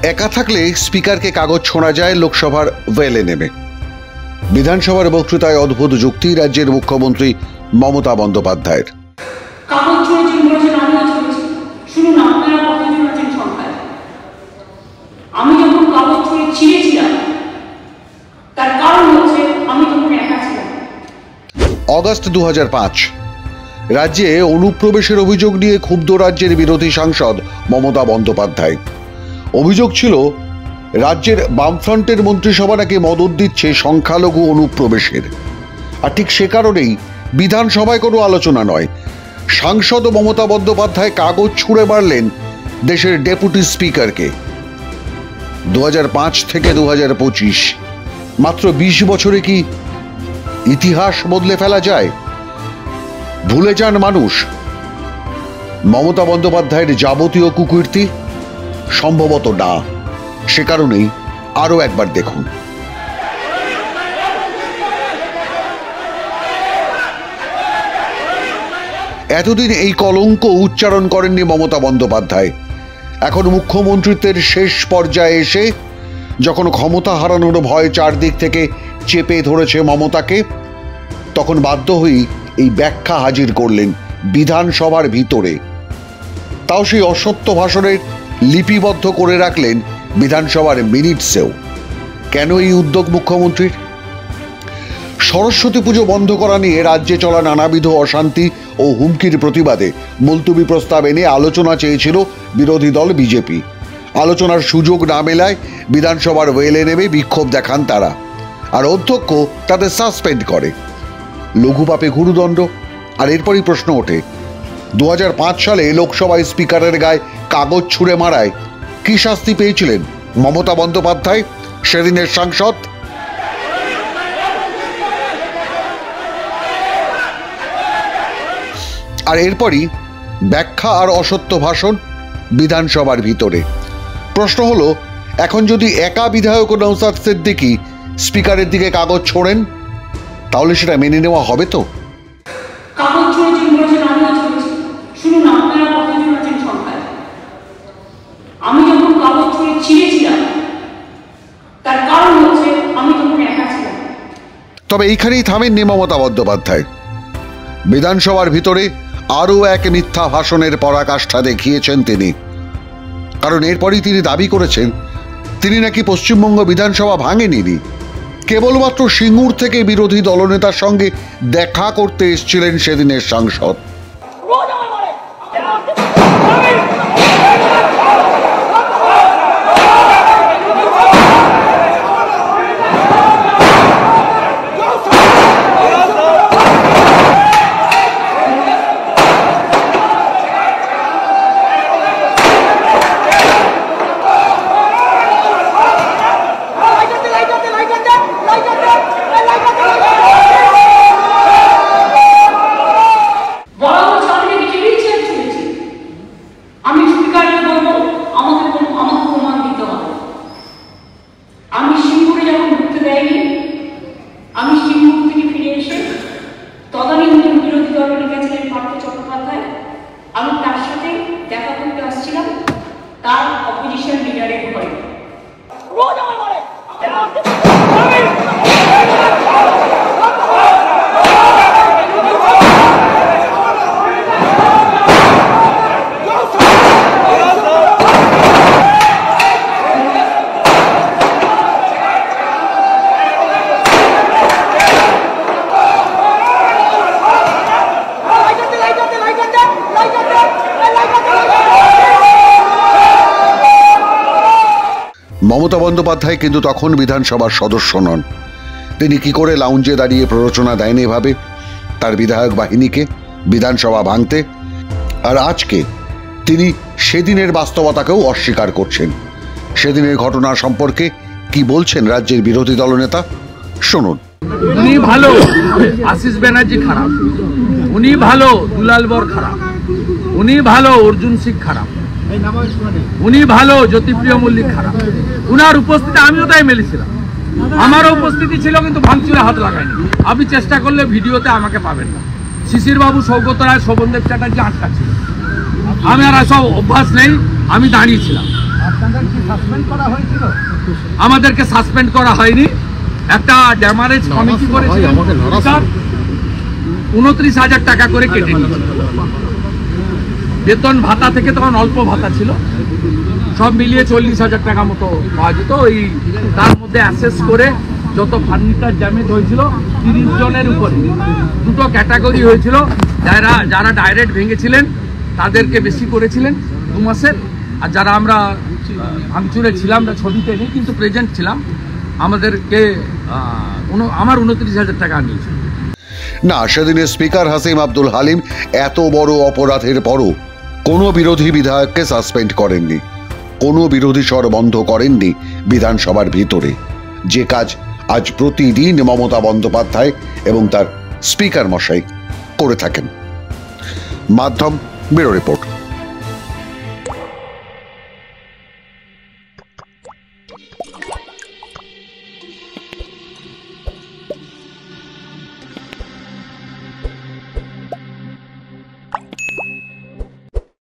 একা থাকলে স্পিকারকে কাগজ ছোঁড়া যায় লোকসভার ওয়েলে নেমে। বিধানসভার বক্তৃতায় অদ্ভুত যুক্তি রাজ্যের মুখ্যমন্ত্রী মমতা বন্দ্যোপাধ্যায়ের। আমি যখন কাগজ ছুঁড়ে ছিঁড়েছিলাম তার কারণ হচ্ছে আমি তখন একা ছিলাম। অগস্ট 2005 রাজ্যে অনুপ্রবেশের অভিযোগ নিয়ে ক্ষুব্ধ রাজ্যের বিরোধী সাংসদ মমতা বন্দ্যোপাধ্যায়। অভিযোগ ছিল রাজ্যের বামফ্রন্টের মন্ত্রিসভা নাকি মদত দিচ্ছে সংখ্যালঘু অনুপ্রবেশের। আর ঠিক সে কারণেই বিধানসভায় কোনো আলোচনা নয়, সাংসদ মমতা বন্দ্যোপাধ্যায় কাগজ ছুঁড়ে মারলেন দেশের ডেপুটি স্পিকারকে। 2005 থেকে 2025 মাত্র 20 বছরে কি ইতিহাস বদলে ফেলা যায়? ভুলে যান মানুষ মমতা বন্দ্যোপাধ্যায়ের যাবতীয় কুকীর্তি? সম্ভবত না। সে কারণেই আরো একবার দেখুন। এতদিন এই কলঙ্ক উচ্চারণ করেননি মমতা বন্দ্যোপাধ্যায়। এখন মুখ্যমন্ত্রীত্বের শেষ পর্যায়ে এসে যখন ক্ষমতা হারানোর ভয় চারদিক থেকে চেপে ধরেছে মমতাকে, তখন বাধ্য হয়েই এই ব্যাখ্যা হাজির করলেন বিধানসভার ভিতরে। তাও সেই অসত্য ভাষণের লিপিবদ্ধ করে রাখলেন বিধানসভার মিনিটসেও। কেন এই উদ্যোগ মুখ্যমন্ত্রীর? সরস্বতী পুজো বন্ধ করা নিয়ে রাজ্যে চলা নানাবিধ অশান্তি ও হুমকির প্রতিবাদে মুলতবি প্রস্তাব এনে আলোচনা চেয়েছিল বিরোধী দল বিজেপি। আলোচনার সুযোগ না মেলায় বিধানসভার ওয়েলে নেমে বিক্ষোভ দেখান তারা, আর অধ্যক্ষ তাদের সাসপেন্ড করে। লঘু পাপে গুরুদণ্ড। আর এরপরই প্রশ্ন ওঠে, 2005 সালে লোকসভায় স্পিকারের গায়ে কাগজ ছুঁড়ে মারায় কি শাস্তি পেয়েছিলেন মমতা বন্দ্যোপাধ্যায়, সেদিনের সাংসদ? আর এরপরই ব্যাখ্যা আর অসত্য ভাষণ বিধানসভার ভিতরে। প্রশ্ন হলো, এখন যদি একা বিধায়ক নওশাদ সিদ্দিকী স্পিকারের দিকে কাগজ ছোড়েন, তাহলে সেটা মেনে নেওয়া হবে তো? আমি যখন কাগজ ছুঁড়ে ছিঁড়েছিলাম তার কারণ হচ্ছে আমি তখন একা ছিলাম। তবে এইখানেই থামেননি মমতা বন্দ্যোপাধ্যায়। বিধানসভার ভিতরে আরও এক মিথ্যা ভাষণের পরাকাষ্ঠা দেখিয়েছেন তিনি। কারণ এরপরই তিনি দাবি করেছেন তিনি নাকি পশ্চিমবঙ্গ বিধানসভা ভাঙেননি, কেবলমাত্র সিঙ্গুর থেকে বিরোধী দলনেতার সঙ্গে দেখা করতে এসেছিলেন সেদিনের সাংসদ। আমি তার সাথে দেখা করতে আসছিলাম তার অপোজিশন লিডারের ঘরে। মমতা বন্দ্যোপাধ্যায় কিন্তু তখন বিধানসভার সদস্য নন। তিনি কি করে লাউঞ্জে দাঁড়িয়ে প্ররোচনা দেন এভাবে তার বিধায়ক বাহিনীকে বিধানসভা ভাঙতে? আর আজকে তিনি সেদিনের বাস্তবতাকেও অস্বীকার করছেন। সেদিনের ঘটনা সম্পর্কে কি বলছেন রাজ্যের বিরোধী দলনেতা, শুনুন। উনি ভালো, আশিস ব্যানার্জি খারাপ, উনি ভালো, দুলাল বর খারাপ, উনি ভালো, অর্জুন সিং খারাপ, উনি ভালো, জ্যোতিপ্রিয় মল্লিক খারাপ। উনার উপস্থিতি আমিও তাই মেলেছিলাম, আমারও উপস্থিতি ছিল, কিন্তু ভাঙচুরে হাত লাগায়নি। আপনি চেষ্টা করলে ভিডিওতে আমাকে পাবেন না। শিশির বাবু, সৌগত রায়, শোভনদেব চ্যাটার্জি আটকা ছিল। আমি আর সব অভ্যাস নেই, আমি দাঁড়িয়েছিলাম। আমাদেরকে সাসপেন্ড করা হয়নি। একটা ড্যামারেজ কমিটি করেছিলেন, 29,000 টাকা করে কেটে নিয়েছিল। বেতন ভাতা থেকে তখন অল্প ভাতা ছিল, সব মিলিয়ে 40,000 টাকা মতো পাওয়া যেত। ওই তার মধ্যে অ্যাসেস করে যত ফার্নিচার ড্যামেজ হয়েছিল 30 জনের উপরে দুটো ক্যাটাগরি হয়েছিল। যারা ডাইরেক্ট ভেঙেছিলেন তাদেরকে বেশি করেছিলেন 2 মাসের, আর যারা আমরা ভাঙচুরে ছিলাম না, ছবিতে নেই কিন্তু প্রেজেন্ট ছিলাম, আমাদেরকে আমার 29,000 টাকা নিয়েছিল। না, সেদিনের স্পিকার হাসিম আব্দুল হালিম এত বড় অপরাধের পরও কোনো বিরোধী বিধায়ককে সাসপেন্ড করেননি, কোনো বিরোধী স্বর বন্ধ করেননি বিধানসভার ভিতরে, যে কাজ আজ প্রতিদিন মমতা বন্দ্যোপাধ্যায় এবং তার স্পিকার মশাই করে থাকেন। মাধ্যম ব্যুরো রিপোর্ট।